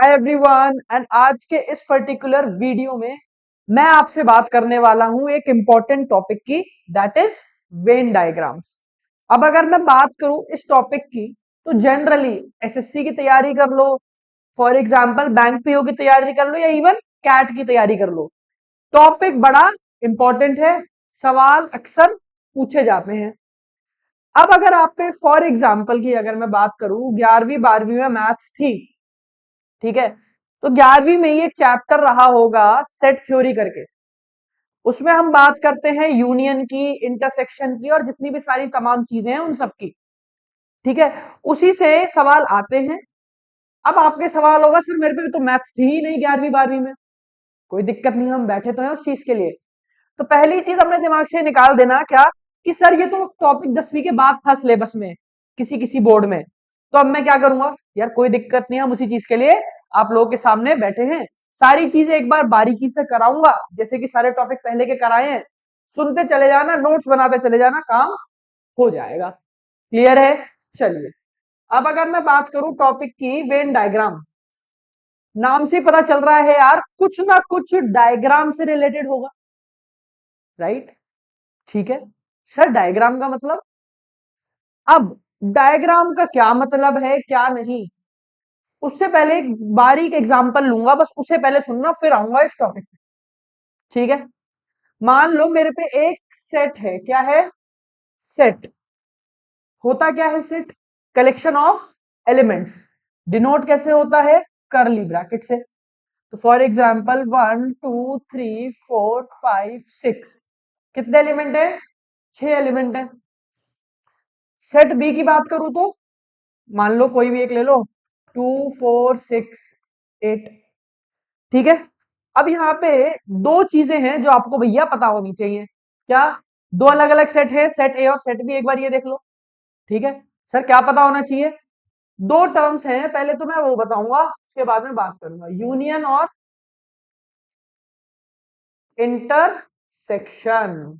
Hi everyone and आज के इस पर्टिकुलर वीडियो में मैं आपसे बात करने वाला हूं एक इंपॉर्टेंट टॉपिक की, दैट इज वेन डायग्राम्स। अब अगर मैं बात करूं इस टॉपिक की, तो जनरली एसएससी की तैयारी कर लो, फॉर एग्जांपल बैंक पीओ की तैयारी कर लो, या इवन कैट की तैयारी कर लो, टॉपिक बड़ा इंपॉर्टेंट है, सवाल अक्सर पूछे जाते हैं। अब अगर आप पे फॉर एग्जांपल की अगर मैं बात करूं, 11वीं 12वीं में मैथ्स थी, ठीक है, तो 11वीं में ये चैप्टर रहा होगा सेट थ्योरी करके। उसमें हम बात करते हैं यूनियन की, इंटरसेक्शन की, और जितनी भी सारी तमाम चीजें हैं उन सब की। ठीक है, उसी से सवाल आते हैं। अब आपके सवाल होगा, सर मेरे पे भी तो मैथ्स थी ही नहीं 11वीं 12वीं में। कोई दिक्कत नहीं, हम बैठे तो हैं उस चीज के लिए। तो पहली चीज अपने दिमाग से निकाल देना क्या, कि सर ये तो टॉपिक 10वीं के बाद था सिलेबस में, किसी किसी बोर्ड में। तो अब मैं क्या करूंगा यार, कोई दिक्कत नहीं, हम उसी चीज के लिए आप लोगों के सामने बैठे हैं। सारी चीजें एक बार बारीकी से कराऊंगा, जैसे कि सारे टॉपिक पहले के कराए हैं। सुनते चले जाना, नोट्स बनाते चले जाना, काम हो जाएगा। क्लियर है? चलिए, अब अगर मैं बात करूं टॉपिक की, वेन डायग्राम, नाम से पता चल रहा है यार, कुछ ना कुछ डायग्राम से रिलेटेड होगा, राइट? ठीक है सर, डायग्राम का मतलब, अब डायग्राम का क्या मतलब है क्या नहीं, उससे पहले एक बारीक एग्जांपल लूंगा, बस उसे पहले सुनना, फिर आऊंगा इस टॉपिक पे। ठीक है, मान लो मेरे पे एक सेट है, क्या है? सेट। होता क्या है set? Collection of elements. Denote कैसे होता है? करली ब्रैकेट से। तो फॉर एग्जाम्पल 1 2 3 4 5 6, कितने एलिमेंट है? 6 एलिमेंट है। सेट बी की बात करूं तो मान लो कोई भी एक ले लो, 2 4 6 8। ठीक है, अब यहाँ पे दो चीजें हैं जो आपको भैया पता होनी चाहिए। क्या? दो अलग अलग सेट है, सेट ए और सेट बी, एक बार ये देख लो। ठीक है सर, क्या पता होना चाहिए? दो टर्म्स हैं, पहले तो मैं वो बताऊंगा, उसके बाद में बात करूंगा, यूनियन और इंटरसेक्शन।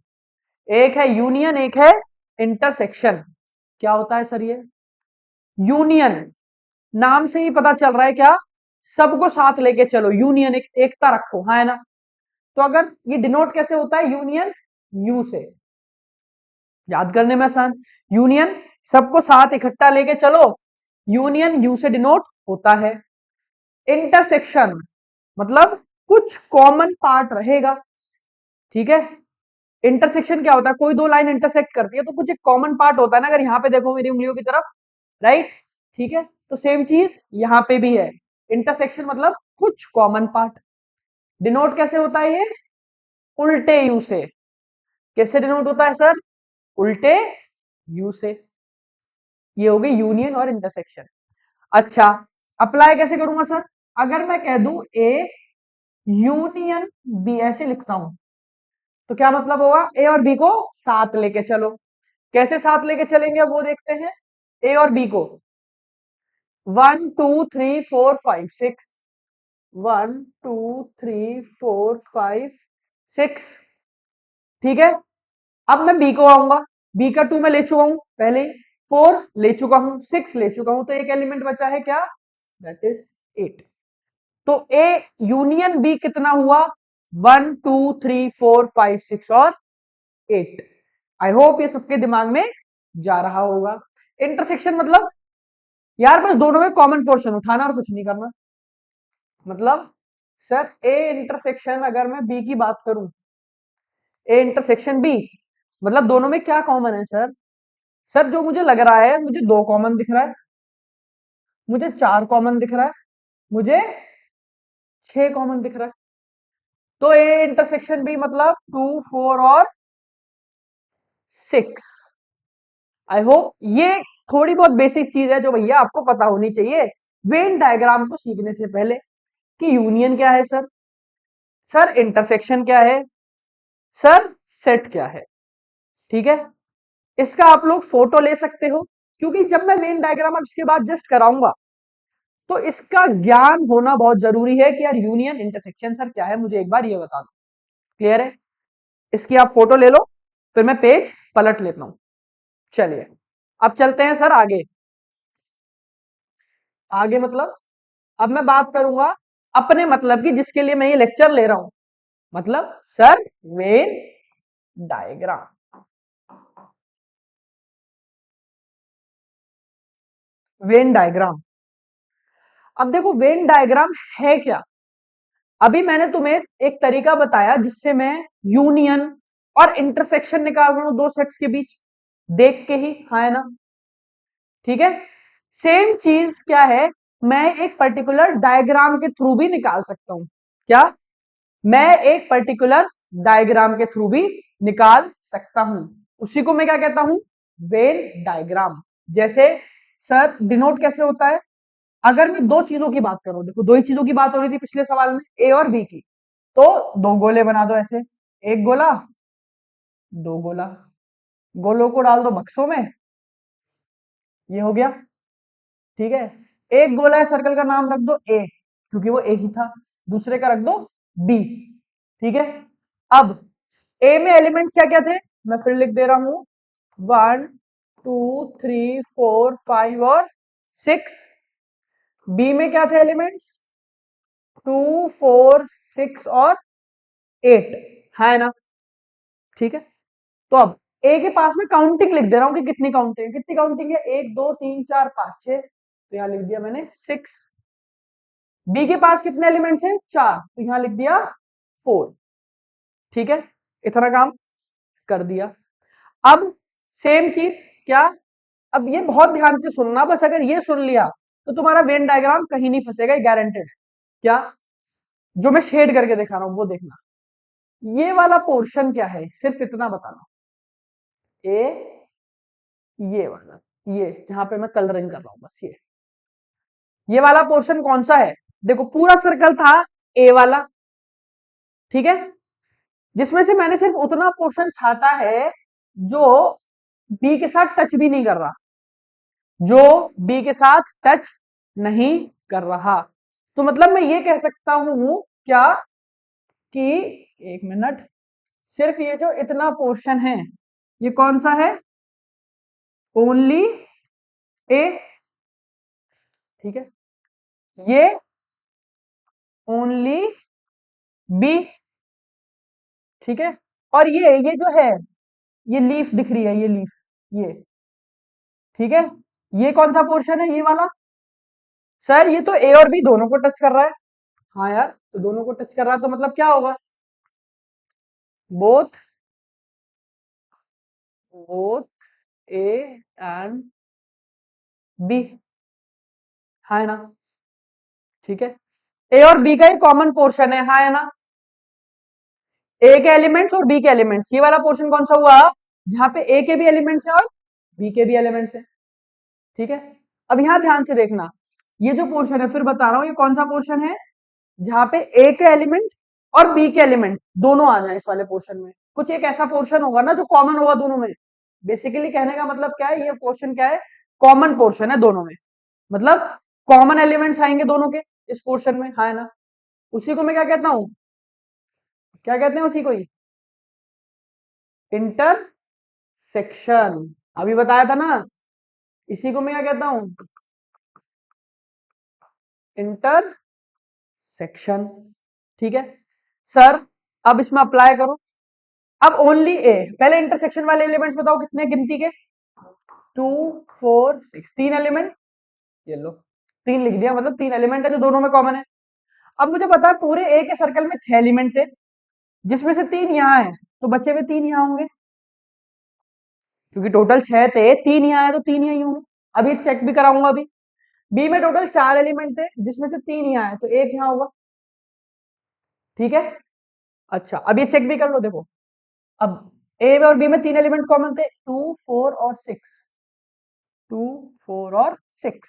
एक है यूनियन, एक है इंटरसेक्शन। क्या होता है सर ये? यूनियन, नाम से ही पता चल रहा है क्या, सबको साथ लेके चलो, यूनियन, एक एकता रखो, हाँ है ना? तो अगर ये डिनोट कैसे होता है? यूनियन यू से, याद करने में आसान। यूनियन, सबको साथ इकट्ठा लेके चलो, यूनियन यू से डिनोट होता है। इंटरसेक्शन मतलब कुछ कॉमन पार्ट रहेगा। ठीक है, इंटरसेक्शन क्या होता है? कोई दो लाइन इंटरसेक्ट करती है तो कुछ एक कॉमन पार्ट होता है ना, अगर यहां पे देखो मेरी उंगलियों की तरफ, राइट? ठीक है, तो सेम चीज यहां पे भी है। इंटरसेक्शन मतलब कुछ कॉमन पार्ट। डिनोट कैसे होता है ये? उल्टे यू से। कैसे डिनोट होता है सर? उल्टे यू से। ये हो गई यूनियन और इंटरसेक्शन। अच्छा, अप्लाई कैसे करूंगा सर? अगर मैं कह दूं ए यूनियन बी, ऐसे लिखता हूं, तो क्या मतलब होगा? ए और बी को साथ लेके चलो। कैसे साथ लेके चलेंगे वो देखते हैं। ए और बी को 1 2 3 4 5 6, 1 2 3 4 5 6। ठीक है, अब मैं बी को आऊंगा, बी का 2 मैं ले चुका हूं पहले ही, 4 ले चुका हूं, 6 ले चुका हूं, तो एक एलिमेंट बचा है क्या? That is 8। तो ए यूनियन बी कितना हुआ? 1 2 3 4 5 6 और 8। आई होप ये सबके दिमाग में जा रहा होगा। इंटरसेक्शन मतलब यार बस दोनों में कॉमन पोर्शन उठाना और कुछ नहीं करना। मतलब सर ए इंटरसेक्शन, अगर मैं बी की बात करूं, ए इंटरसेक्शन बी, मतलब दोनों में क्या कॉमन है सर? सर जो मुझे लग रहा है, मुझे 2 कॉमन दिख रहा है, मुझे 4 कॉमन दिख रहा है, मुझे 6 कॉमन दिख रहा है। तो ए इंटरसेक्शन बी मतलब 2 4 और 6। आई होप ये थोड़ी बहुत बेसिक चीज है जो भैया आपको पता होनी चाहिए वेन डायग्राम को सीखने से पहले, कि यूनियन क्या है सर, सर इंटरसेक्शन क्या है, सर सेट क्या है। ठीक है, इसका आप लोग फोटो ले सकते हो, क्योंकि जब मैं वेन डायग्राम अब इसके बाद जस्ट कराऊंगा, तो इसका ज्ञान होना बहुत जरूरी है कि यार यूनियन इंटरसेक्शन सर क्या है, मुझे एक बार ये बता दो। क्लियर है? इसकी आप फोटो ले लो, फिर मैं पेज पलट लेता हूं। चलिए, अब चलते हैं सर आगे। आगे मतलब अब मैं बात करूंगा अपने मतलब की, जिसके लिए मैं ये लेक्चर ले रहा हूं, मतलब sir Venn diagram. Venn diagram, अब देखो वेन डायग्राम है क्या। अभी मैंने तुम्हें एक तरीका बताया जिससे मैं यूनियन और इंटरसेक्शन निकाल रहा हूं दो सेट्स के बीच, देख के ही, हाँ है ना। ठीक है, सेम चीज क्या है, मैं एक पर्टिकुलर डायग्राम के थ्रू भी निकाल सकता हूं। क्या, मैं एक पर्टिकुलर डायग्राम के थ्रू भी निकाल सकता हूं। उसी को मैं क्या कहता हूं, वेन डायग्राम। जैसे सर डिनोट कैसे होता है, अगर मैं दो चीजों की बात करूं, देखो दो ही चीजों की बात हो रही थी पिछले सवाल में, ए और बी की, तो दो गोले बना दो ऐसे, एक गोला, दो गोला, गोलों को डाल दो बक्सों में, ये हो गया। ठीक है, एक गोला है, सर्कल का नाम रख दो ए, क्योंकि वो ए ही था, दूसरे का रख दो बी। ठीक है, अब ए में एलिमेंट्स क्या क्या थे, मैं फिर लिख दे रहा हूं, 1 2 3 4 5 और 6। बी में क्या थे एलिमेंट्स, 2 4 6 और 8, है ना। ठीक है, तो अब ए के पास में काउंटिंग लिख दे रहा हूं कि कितनी काउंटिंग, कितनी काउंटिंग है, 1 2 3 4 5 6, तो यहां लिख दिया मैंने 6। बी के पास कितने एलिमेंट्स हैं, 4, तो यहां लिख दिया 4। ठीक है, इतना काम कर दिया। अब सेम चीज क्या, अब ये बहुत ध्यान से सुनना, बस अगर ये सुन लिया तो तुम्हारा वेन डायग्राम कहीं नहीं फंसेगा, गारंटेड। क्या, जो मैं शेड करके दिखा रहा हूं वो देखना, ये वाला पोर्शन क्या है, सिर्फ इतना बताना, ए, ये वाला, ये जहां पे मैं कलरिंग कर रहा हूं, बस ये वाला पोर्शन कौन सा है, देखो पूरा सर्कल था ए वाला, ठीक है, जिसमें से मैंने सिर्फ उतना पोर्शन छाटा है जो बी के साथ टच भी नहीं कर रहा, जो बी के साथ टच नहीं कर रहा। तो मतलब मैं ये कह सकता हूं क्या, कि एक मिनट, सिर्फ ये जो इतना पोर्शन है, ये कौन सा है, ओनली ए। ठीक है, ये ओनली बी। ठीक है, और ये जो है, ये लीफ दिख रही है, ये लीफ, ये, ठीक है, ये कौन सा पोर्शन है, ये वाला, सर ये तो ए और बी दोनों को टच कर रहा है। हाँ यार, तो दोनों को टच कर रहा है, तो मतलब क्या होगा, both, both A and B, हाँ है ना। ठीक है, ए और बी का एक कॉमन पोर्शन है, हाँ है ना। ए के एलिमेंट्स और बी के एलिमेंट्स, ये वाला पोर्शन कौन सा हुआ, जहां पे ए के भी एलिमेंट्स है और बी के भी एलिमेंट्स है। ठीक है, अब यहां ध्यान से देखना, ये जो पोर्शन है, फिर बता रहा हूं, ये कौन सा पोर्शन है, जहां पे ए के एलिमेंट और बी के एलिमेंट दोनों आ जाए इस वाले पोर्शन में, कुछ एक ऐसा पोर्शन होगा ना जो कॉमन होगा दोनों में। बेसिकली कहने का मतलब क्या है, ये पोर्शन क्या है, कॉमन पोर्शन है दोनों में, मतलब कॉमन एलिमेंट्स आएंगे दोनों के इस पोर्शन में, हाँ है ना। उसी को मैं क्या कहता हूं, क्या कहते हैं उसी को ही, इंटरसेक्शन। अभी बताया था ना, इसी को मैं क्या कहता हूं, इंटरसेक्शन। ठीक है सर, अब इसमें अप्लाई करो, अब ओनली ए, पहले इंटरसेक्शन वाले एलिमेंट्स बताओ कितने, गिनती के, 2 4 6, 3 एलिमेंट, ये लो, 3 लिख दिया, मतलब 3 एलिमेंट है जो दोनों में कॉमन है। अब मुझे पता है पूरे ए के सर्कल में 6 एलिमेंट थे, जिसमें से 3 यहाँ है, तो बचे हुए 3 यहाँ होंगे, क्योंकि टोटल 6 थे, 3 यहाँ है तो 3 यही होंगे। अभी चेक भी कराऊंगा अभी, बी में टोटल 4 एलिमेंट थे, जिसमें से 3 यहाँ है, तो एक यहाँ होगा। ठीक है, अच्छा अब ये चेक भी कर लो, देखो अब ए और बी में 3 एलिमेंट कॉमन थे, 2 4 और 6, 2 4 और 6,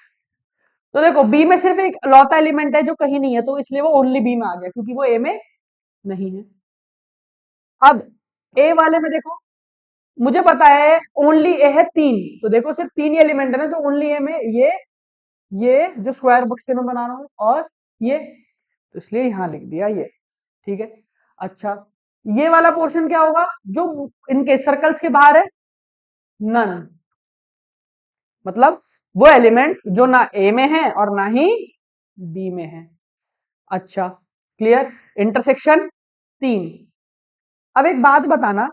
तो देखो बी में सिर्फ एक लौता एलिमेंट है जो कहीं नहीं है, तो इसलिए वो ओनली बी में आ गया, क्योंकि वो ए में नहीं है। अब ए वाले में देखो, मुझे पता है ओनली ए है 3, तो देखो सिर्फ 3 ही एलिमेंट है ना, तो ओनली ए में ये जो स्क्वायर बक्स से मैं बना रहा हूं, और ये, तो इसलिए यहां लिख दिया ये। ठीक है, अच्छा ये वाला पोर्शन क्या होगा, जो इनके सर्कल्स के बाहर है, नन, मतलब वो एलिमेंट्स जो ना ए में है और ना ही बी में है। अच्छा, क्लियर। इंटरसेक्शन 3। अब एक बात बताना,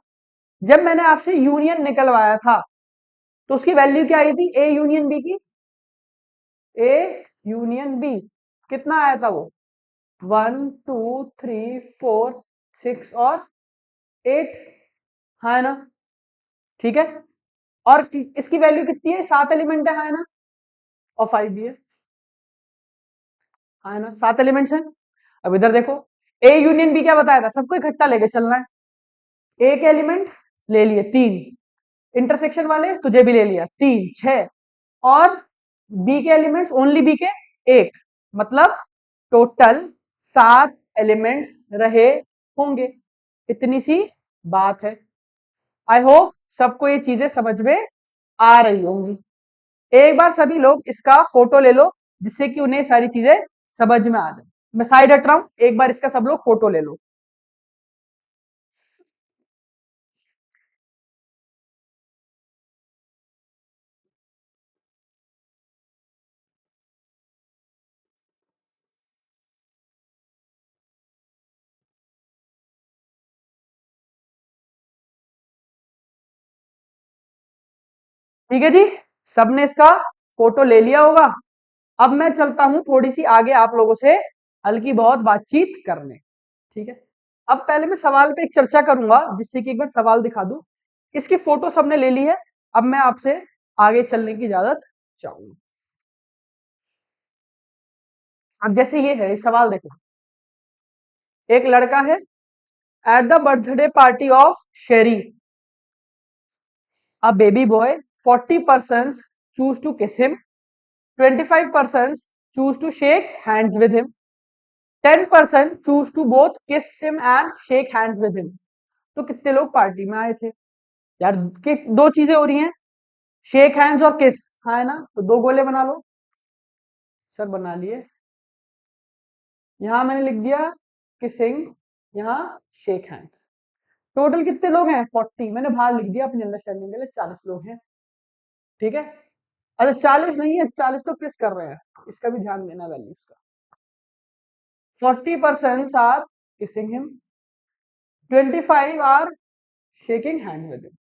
जब मैंने आपसे यूनियन निकलवाया था तो उसकी वैल्यू क्या आई थी, ए यूनियन बी की? ए यूनियन बी कितना आया था वो? 1 2 3 4 6 और 8, हाँ है ना? ठीक है। और इसकी वैल्यू कितनी है? 7 एलिमेंट है, हाँ है ना? और 5 भी है, हाँ है ना? 7 एलिमेंट्स हैं। अब इधर देखो, ए यूनियन बी क्या बताया था, सबको इकट्ठा लेके चलना है। ए के एलिमेंट ले लिए 3, इंटरसेक्शन वाले तुझे भी ले लिया 3 6, और बी के एलिमेंट्स ओनली बी के 1, मतलब टोटल 7 एलिमेंट्स रहे होंगे। इतनी सी बात है। आई होप सबको ये चीजें समझ में आ रही होंगी। एक बार सभी लोग इसका फोटो ले लो, जिससे कि उन्हें सारी चीजें समझ में आ जाए। मैं साइड हट रहा हूं, एक बार इसका सब लोग फोटो ले लो। ठीक है जी, सबने इसका फोटो ले लिया होगा। अब मैं चलता हूं थोड़ी सी आगे आप लोगों से हल्की बहुत बातचीत करने। ठीक है। अब पहले मैं सवाल पे एक चर्चा करूंगा, जिससे कि एक बार सवाल दिखा दूं। इसकी फोटो सबने ले ली है। अब मैं आपसे आगे चलने की इजाजत चाहूंगा। अब जैसे ये है, सवाल देखो। एक लड़का है, at the birthday party of Sheri a baby boy, 40% choose to kiss him, 25% choose to shake hands with him, 10% choose to both kiss him and shake hands with him. तो कितने लोग पार्टी में आए थे यार? कि दो चीजें हो रही हैं, शेक हैंड्स और किस, हाँ है ना? तो दो गोले बना लो। सर बना लिए। यहां मैंने लिख दिया किसिंग, यहां शेक हैंड। टोटल कितने लोग हैं? 40। मैंने बाहर लिख दिया अपनी अंडरस्टैंडिंग के लिए, 40 लोग हैं। ठीक है। अच्छा 40 नहीं है, 40 तो किस कर रहे हैं, इसका भी ध्यान देना वैल्यूज का। 40% are kissing him, 25 are shaking hand with him,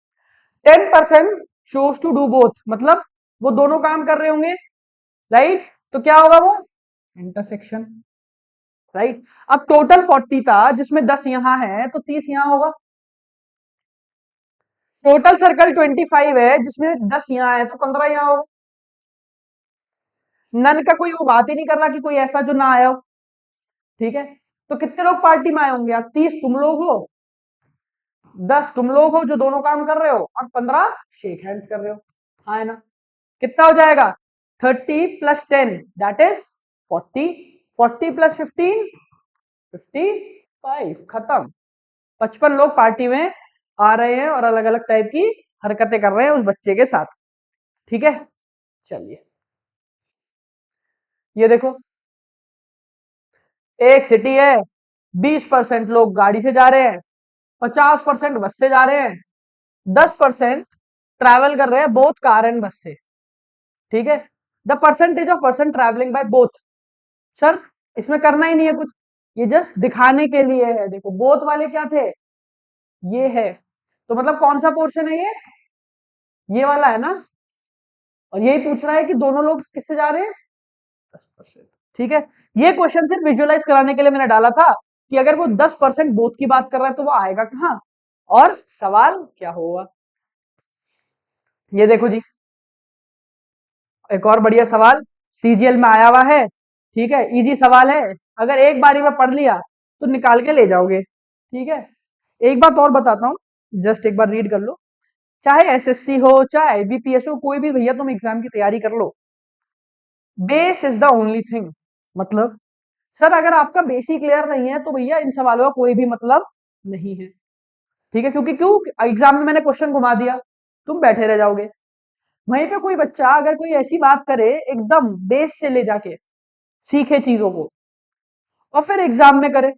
10% choose to do both, मतलब वो दोनों काम कर रहे होंगे, राइट? तो क्या होगा वो? Intersection, right? अब टोटल 40 था, जिसमें 10 यहां है तो 30 यहां होगा। टोटल सर्कल 25 है, जिसमें 10 यहां है तो 15 यहां होगा। नन का कोई वो बात ही नहीं कर रहा कि कोई ऐसा जो ना आया हो। ठीक है। तो कितने लोग पार्टी में आए होंगे यार? 30 तुम लोग हो, 10 तुम लोग हो जो दोनों काम कर रहे हो, और 15 शेक हैंड्स कर रहे हो, हाँ है ना? कितना हो जाएगा? 30 + 10 दैट इज 40, 40 + 15 55, खत्म। 55 लोग पार्टी में आ रहे हैं और अलग अलग टाइप की हरकतें कर रहे हैं उस बच्चे के साथ। ठीक है। चलिए, ये देखो, एक सिटी है, 20% लोग गाड़ी से जा रहे हैं, 50% बस से जा रहे हैं, 10% ट्रैवल कर रहे हैं बोथ कार एंड बस से। ठीक है। The percentage of person travelling by both. Sir इसमें करना ही नहीं है कुछ, ये जस्ट दिखाने के लिए है। देखो बोथ वाले क्या थे, ये है, तो मतलब कौन सा पोर्शन है ये वाला है ना? और यही पूछ रहा है कि दोनों लोग किससे जा रहे हैं? 10%। ठीक है। ये क्वेश्चन सिर्फ विजुअलाइज कराने के लिए मैंने डाला था कि अगर वो 10% बोथ की बात कर रहा है तो वो आएगा कहां, और सवाल क्या होगा। ये देखो जी, एक और बढ़िया सवाल सीजीएल में आया हुआ है। ठीक है, इजी सवाल है, अगर एक बारी में पढ़ लिया तो निकाल के ले जाओगे। ठीक है। एक बात और बताता हूँ, जस्ट एक बार रीड कर लो। चाहे एसएससी हो, चाहे आईबीपीएस हो, कोई भी भैया तुम एग्जाम की तैयारी कर लो, base is the only thing. मतलब सर अगर आपका बेस ही क्लियर नहीं है तो भैया इन सवालों का कोई भी मतलब नहीं है। ठीक है, क्योंकि क्यों, एग्जाम में मैंने क्वेश्चन घुमा दिया, तुम बैठे रह जाओगे। वहीं पे कोई बच्चा अगर कोई ऐसी बात करे एकदम बेस से ले जाके, सीखे चीजों को, और फिर एग्जाम में करे,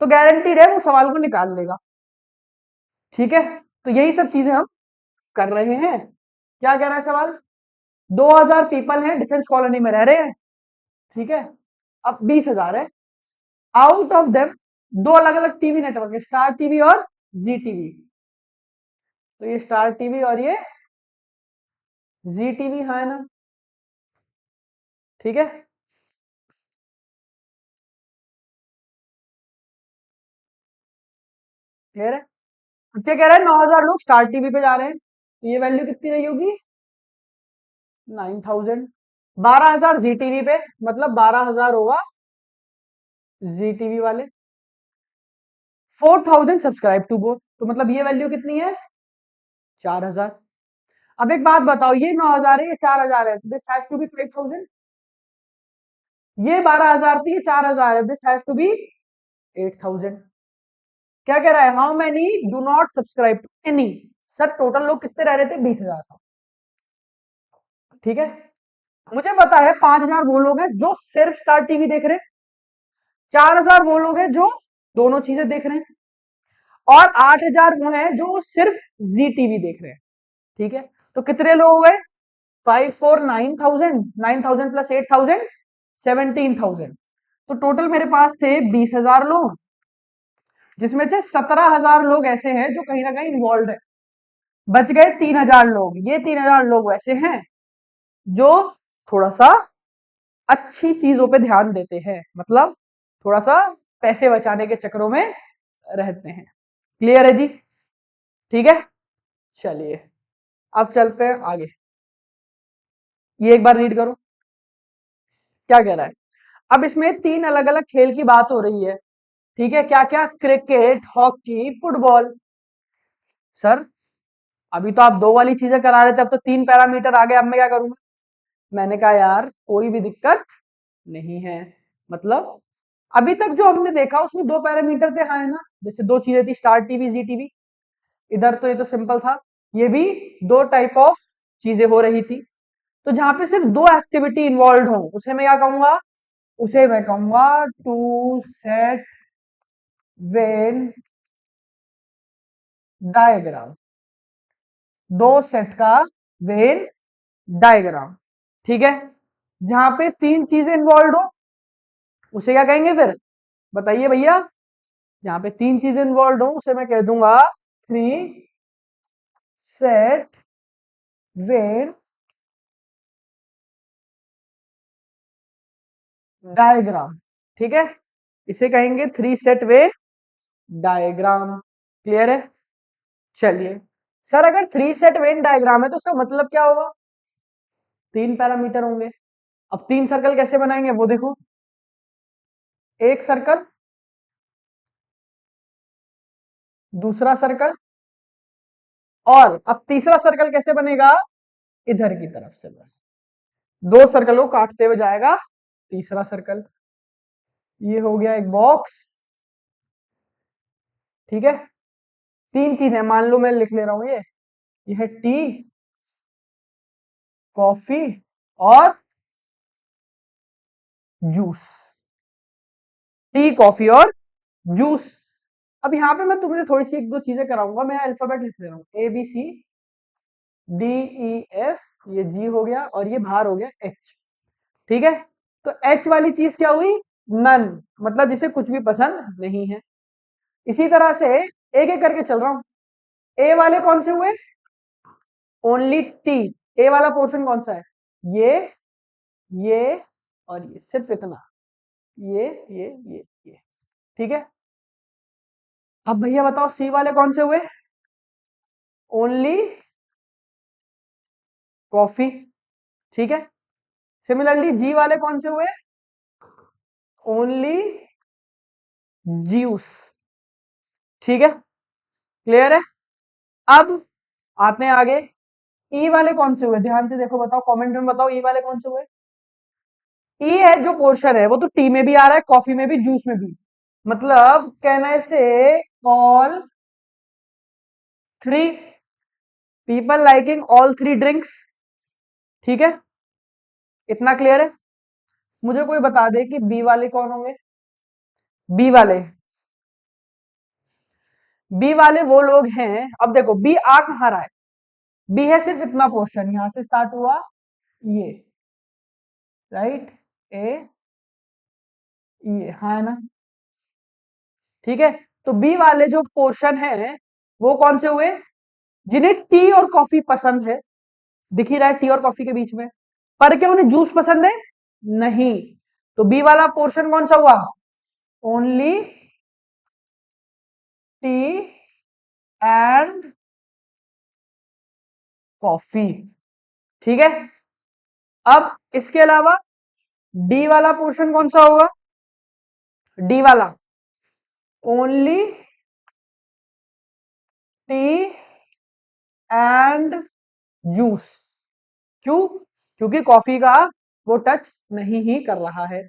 तो गारंटीड है वो सवाल को निकाल लेगा। ठीक है। तो यही सब चीजें हम कर रहे हैं। क्या कह रहा है सवाल? 2000 पीपल हैं, डिफेंस कॉलोनी में रह रहे हैं। ठीक है, अब 20,000 है। आउट ऑफ देम दो अलग अलग टीवी नेटवर्क है, स्टार टीवी और जी टीवी। तो ये स्टार टीवी और ये जी टीवी है ना, ठीक है। क्लियर है। अब क्या कह रहा है, 9,000 लोग स्टार टीवी पे जा रहे हैं, तो ये वैल्यू कितनी रही होगी, 9,000। 12,000 जी टीवी पे, मतलब 12,000 होगा जी टीवी वाले। 4,000 सब्सक्राइब टू बोथ, तो मतलब ये वैल्यू कितनी है, 4,000। अब एक बात बताओ, ये 9,000 है, ये 4,000 है, दिस हैज टू बी 5,000। ये 12,000 थी, ये 4,000 है, दिस हैज टू बी 8,000। क्या कह रहा है, how many do not subscribe to any. Sir total लोग कितने रह रहे थे, 20,000। ठीक है, मुझे पता है 5,000 वो लोग हैं जो सिर्फ स्टार टीवी देख रहे हैं, 4,000 वो लोग हैं जो दोनों चीजें देख रहे हैं, और 8,000 वो हैं जो सिर्फ जी टीवी देख रहे हैं। ठीक है, तो कितने लोग हो गए, 5 4 9,000, 9,000 प्लस 8,000, 17,000। तो टोटल मेरे पास थे 20,000 लोग, जिसमें से 17,000 लोग ऐसे हैं जो कहीं ना कहीं इन्वॉल्व है। बच गए 3,000 लोग। ये 3,000 लोग वैसे हैं जो थोड़ा सा अच्छी चीजों पे ध्यान देते हैं, मतलब थोड़ा सा पैसे बचाने के चक्करों में रहते हैं। क्लियर है जी, ठीक है। चलिए अब चलते हैं आगे, ये एक बार रीड करो क्या कह रहा है। अब इसमें तीन अलग अलग खेल की बात हो रही है, ठीक है, क्या क्या, क्रिकेट, हॉकी, फुटबॉल। सर अभी तो आप दो वाली चीजें करा रहे थे, अब तो तीन पैरामीटर आ गए, अब मैं क्या करूंगा। मैंने कहा यार कोई भी दिक्कत नहीं है, मतलब अभी तक जो हमने देखा उसमें दो पैरामीटर थे, हाँ है ना, जैसे दो चीजें थी, स्टार टीवी जी टीवी। इधर तो ये तो सिंपल था, ये भी दो टाइप ऑफ चीजें हो रही थी। तो जहां पे सिर्फ दो एक्टिविटी इन्वॉल्व हो उसे मैं क्या कहूंगा, उसे मैं कहूंगा टू सेट वेन डायग्राम। दो सेट का वेन डायग्राम, ठीक है। जहां पे तीन चीजें इन्वॉल्व हो उसे क्या कहेंगे फिर, बताइए भैया। जहां पे तीन चीजें इन्वॉल्व हो उसे मैं कह दूंगा थ्री सेट वेन डायग्राम, ठीक है। इसे कहेंगे three set Venn diagram. Clear है। चलिए सर, अगर थ्री सेट वेन डायग्राम है तो उसका मतलब क्या होगा, तीन पैरामीटर होंगे। अब तीन सर्कल कैसे बनाएंगे वो देखो, एक सर्कल, दूसरा सर्कल, और अब तीसरा सर्कल कैसे बनेगा, इधर की तरफ से बस दो सर्कल को काटते हुए जाएगा तीसरा सर्कल। ये हो गया एक बॉक्स, ठीक है। तीन चीज है, मान लो मैं लिख ले रहा हूं, ये है टी, कॉफी और जूस। टी, कॉफी और जूस। अब यहाँ पे मैं तुम्हें थोड़ी सी एक दो चीजें कराऊंगा, मैं अल्फाबेट लिख ले रहा हूँ, ABCDEF, ये जी हो गया और ये बाहर हो गया एच, ठीक है। तो एच वाली चीज क्या हुई, नन, मतलब जिसे कुछ भी पसंद नहीं है। इसी तरह से एक एक करके चल रहा हूं, ए वाले कौन से हुए, ओनली टी। ए वाला पोर्शन कौन सा है, ये ये और ये, सिर्फ इतना, ये, ठीक है। अब भैया बताओ सी वाले कौन से हुए, ओनली कॉफी, ठीक है। सिमिलरली जी वाले कौन से हुए, ओनली जूस, ठीक है। क्लियर है। अब आते हैं आगे, ई वाले कौन से हुए, ध्यान से देखो, बताओ कमेंट में बताओ, ई वाले कौन से हुए। ई है जो पोर्शन है वो तो टी में भी आ रहा है, कॉफी में भी, जूस में भी, मतलब कहने से all three people liking all three drinks, ठीक है। इतना क्लियर है। मुझे कोई बता दे कि बी वाले कौन होंगे, बी वाले, बी वाले वो लोग हैं, अब देखो बी आ कहां रहा है, बी है सिर्फ इतना पोर्शन, यहां से स्टार्ट हुआ ये, राइट, ए ये हाँ है ना, ठीक है। तो बी वाले जो पोर्शन है वो कौन से हुए, जिन्हें टी और कॉफी पसंद है, दिख ही रहा है टी और कॉफी के बीच में, पर क्या उन्हें जूस पसंद है, नहीं। तो बी वाला पोर्शन कौन सा हुआ, ओनली टी एंड कॉफी, ठीक है। अब इसके अलावा डी वाला पोर्शन कौन सा होगा, डी वाला ओनली टी एंड जूस, क्यों, क्योंकि कॉफी का वो टच नहीं ही कर रहा है।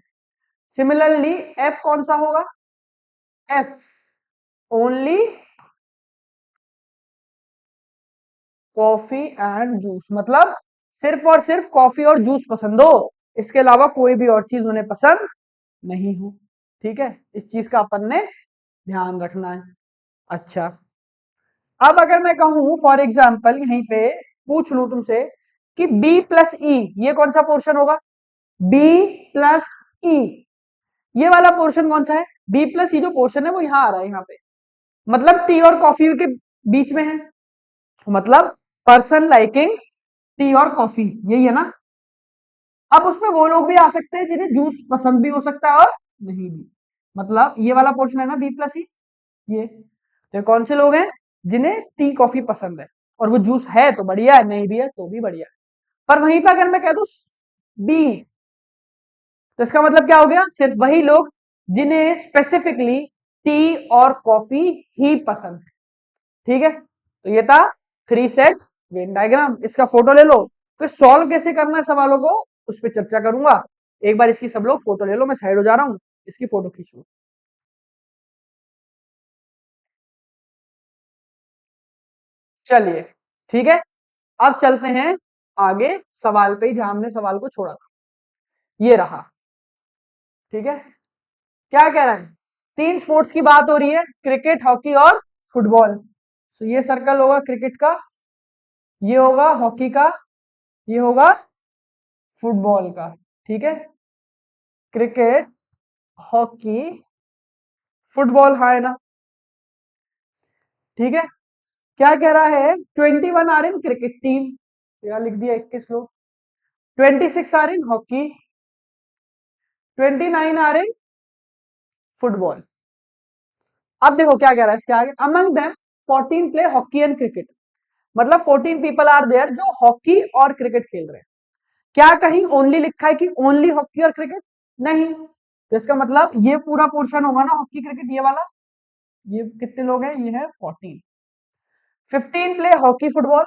सिमिलरली एफ कौन सा होगा, F only coffee and juice, मतलब सिर्फ और सिर्फ कॉफी और जूस पसंद हो, इसके अलावा कोई भी और चीज उन्हें पसंद नहीं हो, ठीक है। इस चीज का अपन ने ध्यान रखना है। अच्छा, अब अगर मैं कहूं फॉर एग्जाम्पल यहीं पे पूछ लूं तुमसे कि बी प्लस ई ये कौन सा पोर्शन होगा, बी प्लस ई ये वाला पोर्शन कौन सा है, बी प्लस ई जो पोर्शन है वो यहां आ रहा है, यहाँ पे मतलब टी और कॉफी के बीच में है, मतलब पर्सन लाइकिंग टी और कॉफी, यही है ना। अब उसमें वो लोग भी आ सकते हैं जिन्हें जूस पसंद भी हो सकता है और नहीं भी, मतलब ये वाला पोर्शन है ना बी प्लस ई, ये तो ये कौन से लोग हैं, जिन्हें टी कॉफी पसंद है और वो जूस है तो बढ़िया है, नहीं भी है तो भी बढ़िया है। पर वहीं पर अगर मैं कह दूं बी, तो इसका मतलब क्या हो गया, सिर्फ वही लोग जिन्हें स्पेसिफिकली टी और कॉफी ही पसंद है, ठीक है। तो ये था थ्री सेट वेन डायग्राम, इसका फोटो ले लो, फिर सॉल्व कैसे करना है सवालों को उस पर चर्चा करूंगा। एक बार इसकी सब लोग फोटो ले लो, मैं साइड हो जा रहा हूं, इसकी फोटो खींच लो। चलिए, ठीक है। अब चलते हैं आगे सवाल पे ही, जहां हमने सवाल को छोड़ा था, ये रहा, ठीक है। क्या कह रहा है, तीन स्पोर्ट्स की बात हो रही है, क्रिकेट, हॉकी और फुटबॉल। तो ये सर्कल होगा क्रिकेट का, ये होगा हॉकी का, ये होगा फुटबॉल का, ठीक है। क्रिकेट, हॉकी, फुटबॉल, हाँ है ना, ठीक है। क्या कह रहा है, 21 आर इन क्रिकेट टीम, यहाँ लिख दिया 21 लोग, 26 are in hockey, 29 are in football. अब देखो क्या कह रहा है इसके आगे, among them 14 play hockey and cricket, मतलब 14 पीपल आर देयर जो हॉकी और क्रिकेट खेल रहे हैं। क्या कहीं ओनली लिखा है कि ओनली हॉकी और क्रिकेट, नहीं। तो इसका मतलब ये पूरा पोर्शन होगा ना हॉकी क्रिकेट ये वाला, ये कितने लोग हैं, ये है 14। 15 प्ले हॉकी फुटबॉल,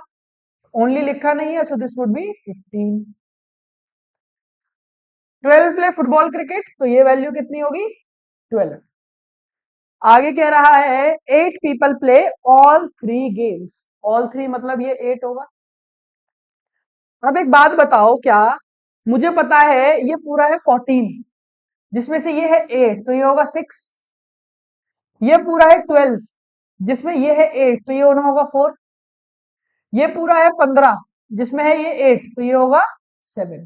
ओनली लिखा नहीं है, so this would be 15। 12 play football cricket, तो ये वैल्यू कितनी होगी, 12। आगे कह रहा है 8 people play all three games, all three मतलब ये 8 होगा। अब एक बात बताओ, क्या मुझे पता है ये पूरा है 14, जिसमें से ये है 8 तो ये होगा 6, ये पूरा है 12 जिसमें ये है 8 तो ये होगा 4, ये पूरा है 15 जिसमें है ये 8 तो ये होगा 7,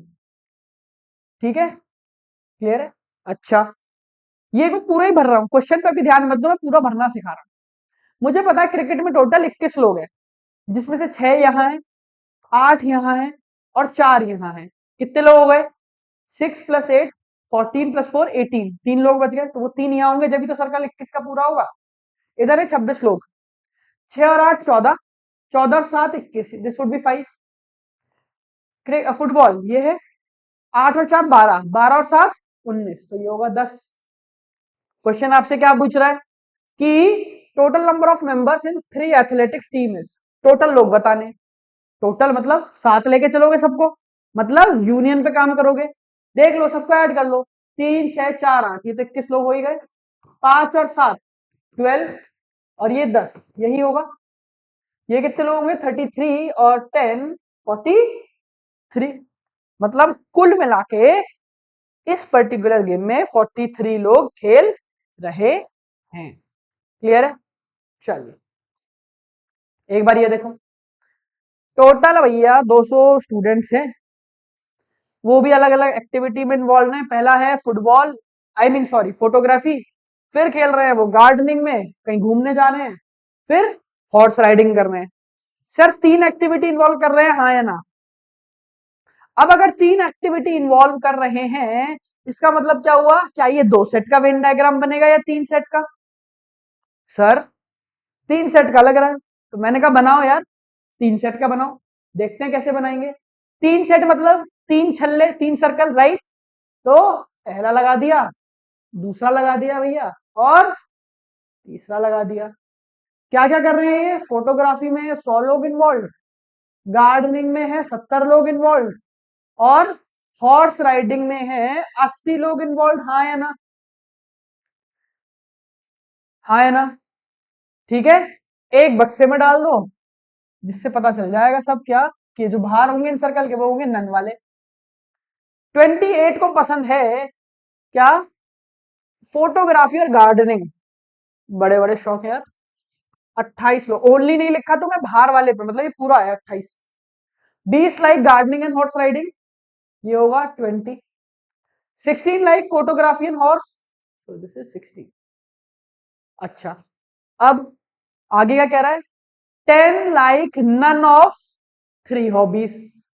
ठीक है, क्लियर है। अच्छा, ये मैं पूरा ही भर रहा हूँ, क्वेश्चन पे भी ध्यान मत दो, मैं पूरा भरना सिखा रहा हूँ। मुझे पता है क्रिकेट में टोटल 21 लोग हैं, जिसमें से 6 यहाँ है, 8 यहाँ है और 4 यहाँ है, कितने लोग हो गए, 6 प्लस 8 14 प्लस 4 18, 3 लोग बच गए, तो वो 3 यहाँ होंगे जब भी तो सर्कल 21 का पूरा होगा। इधर है 26 लोग, 6 और 8 14, 14 और 7 21, दिस वुड बी 5। फुटबॉल ये है 8 और 4 12, 12 और 7 19, तो ये होगा 10। क्वेश्चन आपसे क्या पूछ रहा है कि total number of members in 3 athletic team is, total लोग बताने, टोटल मतलब साथ लेके चलोगे सबको, मतलब यूनियन पे काम करोगे, देख लो सबको ऐड कर लो, 3 6 4 8, ये तो 21 लोग हो ही गए, 5 और 7 12 और ये 10, यही होगा। ये कितने लोग होंगे 33 और 10 43, मतलब कुल मिला के इस पर्टिकुलर गेम में 43 लोग खेल रहे हैं, क्लियर है। चलिए एक बार ये देखो, टोटल भैया 200 स्टूडेंट्स हैं, वो भी अलग अलग एक्टिविटी में इन्वॉल्व हैं। पहला है football, I mean sorry photography, फिर खेल रहे हैं वो गार्डनिंग में, कहीं घूमने जा रहे हैं, फिर हॉर्स राइडिंग कर रहे हैं। सर 3 एक्टिविटी इन्वॉल्व कर रहे हैं, हाँ या ना? अब अगर 3 एक्टिविटी इन्वॉल्व कर रहे हैं, इसका मतलब क्या हुआ? क्या ये 2 सेट का वेन डायग्राम बनेगा या 3 सेट का? सर 3 सेट का लग रहा है, तो मैंने कहा बनाओ यार, 3 सेट का बनाओ, देखते हैं कैसे बनाएंगे। 3 सेट मतलब 3 छल्ले 3 सर्कल, राइट? तो पहला लगा दिया, दूसरा लगा दिया भैया, और तीसरा लगा दिया। क्या क्या कर रहे हैं ये? फोटोग्राफी में 100 लोग इन्वॉल्व, गार्डनिंग में है 70 लोग इन्वॉल्व, और हॉर्स राइडिंग में है 80 लोग इन्वॉल्व। हाँ या ना? हाँ या ना? ठीक है, एक बक्से में डाल दो, जिससे पता चल जाएगा सब क्या, कि जो बाहर होंगे इन सर्कल के वो होंगे नन वाले। 28 को पसंद है क्या? फोटोग्राफी और गार्डनिंग, बड़े बड़े शौक है यार। 28 लोग, ओनली नहीं लिखा तो मैं बाहर वाले पे, मतलब ये पूरा है 28। 20 like gardening and horse riding, ये होगा 20। 16 like photography and horse, so this is 16। अच्छा, अब आगे क्या कह रहा है? 10 लाइक नन ऑफ 3 हॉबीज,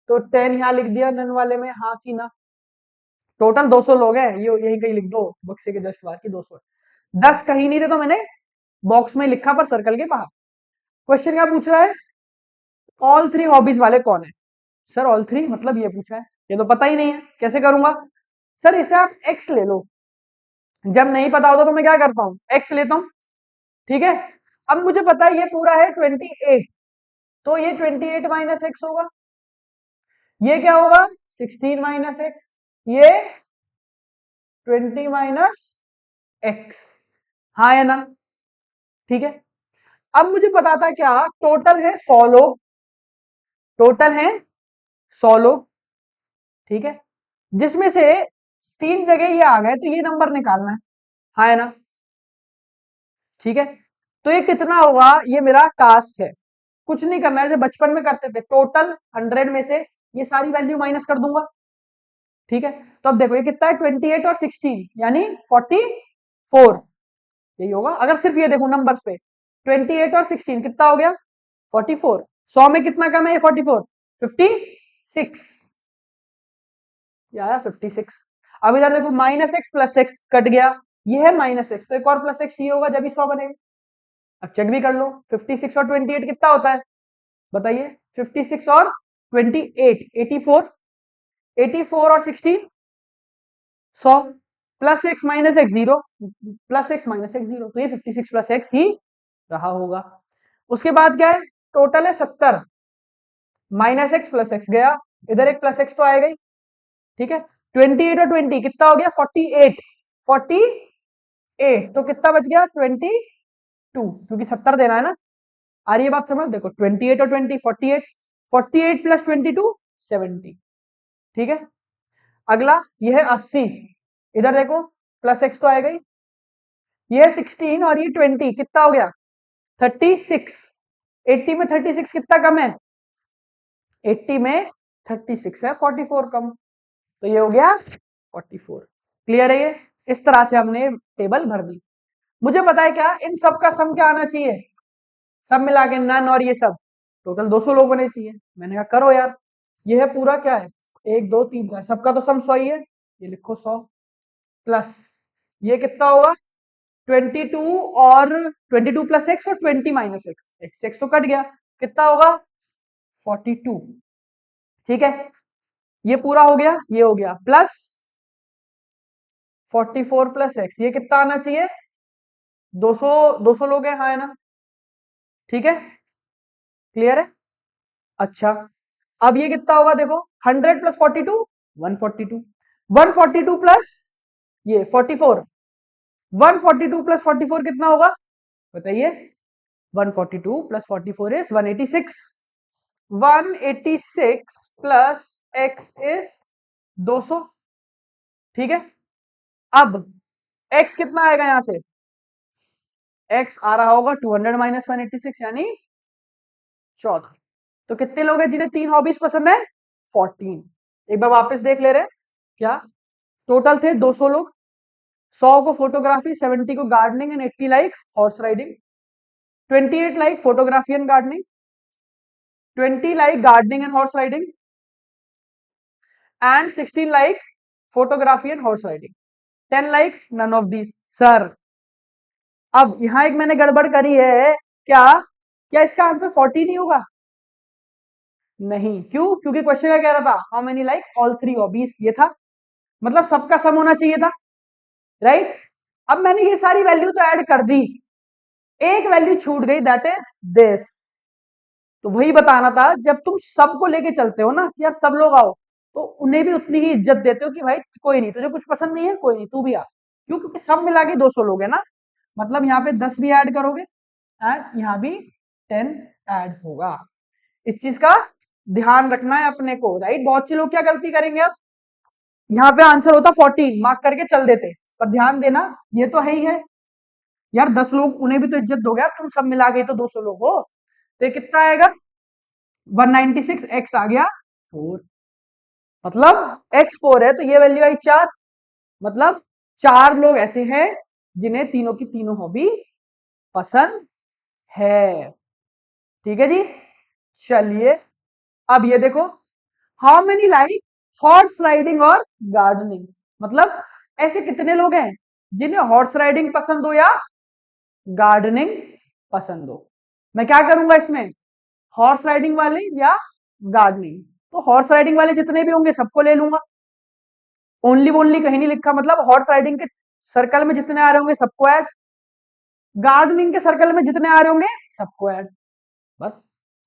तो 10 यहां लिख दिया नन वाले में, हाँ की ना? टोटल 200 लोग हैं, ये यही कहीं लिख दो, बक्से के जस्ट बाहर की 200। 10 कहीं नहीं थे तो मैंने बॉक्स में लिखा पर सर्कल के बाहर। क्वेश्चन क्या पूछ रहा है? ऑल 3 हॉबीज वाले कौन है? सर ऑल 3 मतलब ये पूछा है, ये तो पता ही नहीं है, कैसे करूंगा? सर इसे आप एक्स ले लो, जब नहीं पता होता तो मैं क्या करता हूँ, एक्स लेता हूँ, ठीक है? अब मुझे पता है ये पूरा है 28, तो ये 28 माइनस एक्स होगा, ये क्या होगा? 16 माइनस एक्स, ये 20 माइनस एक्स। हाँ या ना? ठीक है, अब मुझे पता था क्या, टोटल है 100 लोग, टोटल है 100 लोग, ठीक है, जिसमें से 3 जगह ये आ गए, तो ये नंबर निकालना है। हाँ है ना? ठीक है, तो ये कितना होगा, ये मेरा टास्क है। कुछ नहीं करना है, जैसे बचपन में करते थे, टोटल 100 में से ये सारी वैल्यू माइनस कर दूंगा, ठीक है? तो अब देखो ये कितना है, 28 और 16 यानी 44, यही होगा। अगर सिर्फ ये देखो नंबर्स पे, 28 और 16 कितना हो गया? 44। 100 में कितना कम है ये? 44, 56, ये आया 56। अब इधर देखो minus x plus x cut गया, ये है माइनस एक्स, तो एक और प्लस एक्स ये होगा जब ही 100 बनेगा। अब चेक भी कर लो, 56 और 28 कितना होता है बताइए? 56 और 28 84, 84 और 16 100, plus x minus x 0, plus x minus x 0, तो ये 56 प्लस एक्स ही रहा होगा। उसके बाद क्या है? टोटल है 70, माइनस एक्स प्लस एक्स गया, इधर एक प्लस एक्स तो आएगा ही, ठीक है? 28 और 20 कितना हो गया? 48, 48, तो कितना बच गया? 22, क्योंकि 70 देना है ना। आ रही है बात समझ? देखो 28 और 20 48, 48 प्लस 22 70, ठीक है? अगला ये है 80, इधर देखो प्लस एक्स तो आएगा ही, ये 16 और ये 20 कितना हो गया? 36। 80 में 36 कितना कम है? 80 में 36 है 44 कम, तो ये हो गया 44। क्लियर है ये? इस तरह से हमने टेबल भर दी। मुझे पता है क्या, इन सब का सम क्या आना चाहिए, सब मिला के नन और ये सब, टोटल 200 लोग बने चाहिए। मैंने कहा करो यार, ये है पूरा क्या है, 1 2 3 4, सबका तो सम 100 ही है, ये लिखो 100, प्लस ये कितना होगा? 22 और 22 प्लस एक्स और 20 माइनस एक्स, एक्स एक्स तो कट गया, कितना होगा? 42, ठीक है? ये पूरा हो गया, ये हो गया, प्लस 44 प्लस एक्स, ये कितना आना चाहिए? 200, 200 लोग हैं, हाँ है ना? ठीक है, क्लियर है? अच्छा, अब ये कितना होगा देखो, 100 प्लस 42 142, 142 प्लस ये 44, 142 प्लस 44 कितना होगा बताइए? 142 plus 44 is 186, 186 plus x is 200, ठीक है? अब एक्स कितना आएगा यहां से? एक्स आ रहा होगा 200 माइनस 186 यानी 14। तो कितने लोग हैं जिन्हें 3 हॉबीज पसंद है? 14। एक बार वापस देख ले रहे हैं क्या, टोटल थे 200 लोग, 100 को फोटोग्राफी, 70 को gardening and 80 like horse riding, 28 like photography and gardening, 20 like gardening and horse riding and 16 like photography and horse riding, 10 like none of these. Sir अब यहां एक मैंने गड़बड़ करी है क्या? क्या इसका आंसर 40 नहीं होगा? नहीं, क्यों? क्योंकि क्वेश्चन का कह रहा था how many like all three hobbies, ये था, मतलब सबका सम होना चाहिए था, राइट? अब मैंने ये सारी वैल्यू तो ऐड कर दी, एक वैल्यू छूट गई, दैट इज दिस। तो वही बताना था, जब तुम सबको लेके चलते हो ना कि यार सब लोग आओ, तो उन्हें भी उतनी ही इज्जत देते हो कि भाई कोई नहीं, तुझे कुछ पसंद नहीं है, कोई नहीं, तू भी आ। क्यों? क्योंकि सब मिला के 200 लोग है ना, मतलब यहाँ पे 10 भी ऐड करोगे एंड यहाँ भी 10 ऐड होगा। इस चीज का ध्यान रखना है अपने को, राइट? बहुत से लोग क्या गलती करेंगे, अब यहाँ पे आंसर होता 14, मार्क करके चल देते, पर ध्यान देना ये तो है ही है यार, 10 लोग उन्हें भी तो इज्जत दोगे यार, तुम सब मिला के तो 200 लोग हो, तो ये कितना आएगा? 196, एक्स आ गया 4, मतलब एक्स 4 है, तो ये वैल्यू आई 4, मतलब 4 लोग ऐसे हैं जिन्हें तीनों की तीनों हॉबी पसंद है। ठीक है जी, चलिए अब ये देखो, how many like horse riding और गार्डनिंग, मतलब ऐसे कितने लोग हैं जिन्हें हॉर्स राइडिंग पसंद हो या गार्डनिंग पसंद हो। मैं क्या करूंगा इसमें, हॉर्स राइडिंग वाले या गार्डनिंग, तो हॉर्स राइडिंग वाले जितने भी होंगे सबको ले लूंगा, ओनली ओनली कहीं नहीं लिखा, मतलब हॉर्स राइडिंग के सर्कल में जितने आ रहे होंगे सबको ऐड, गार्डनिंग के सर्कल में जितने आ रहे होंगे सबको ऐड, बस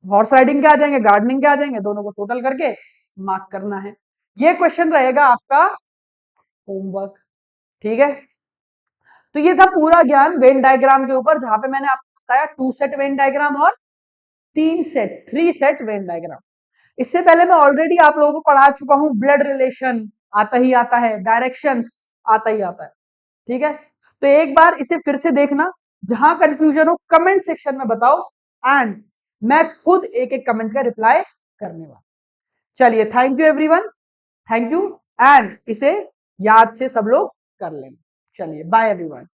हॉर्स राइडिंग के आ जाएंगे, गार्डनिंग के आ जाएंगे, दोनों को टोटल करके मार्क करना है। ये क्वेश्चन रहेगा आपका होमवर्क, ठीक है? तो ये था पूरा ज्ञान वेन डायग्राम के ऊपर, जहां पे मैंने आपको बताया 2 सेट वेन डायग्राम और 3 सेट वेन डायग्राम। इससे पहले मैं ऑलरेडी आप लोगों को पढ़ा चुका हूं, ब्लड रिलेशन आता ही आता है, डायरेक्शंस आता ही आता है, ठीक है? तो एक बार इसे फिर से देखना, जहां कंफ्यूजन हो कमेंट सेक्शन में बताओ, एंड मैं खुद एक एक कमेंट का रिप्लाई करने वाला। चलिए, thank you everyone, thank you, and इसे याद से सब लोग कर लेंगे। चलिए, बाय एवरीवन।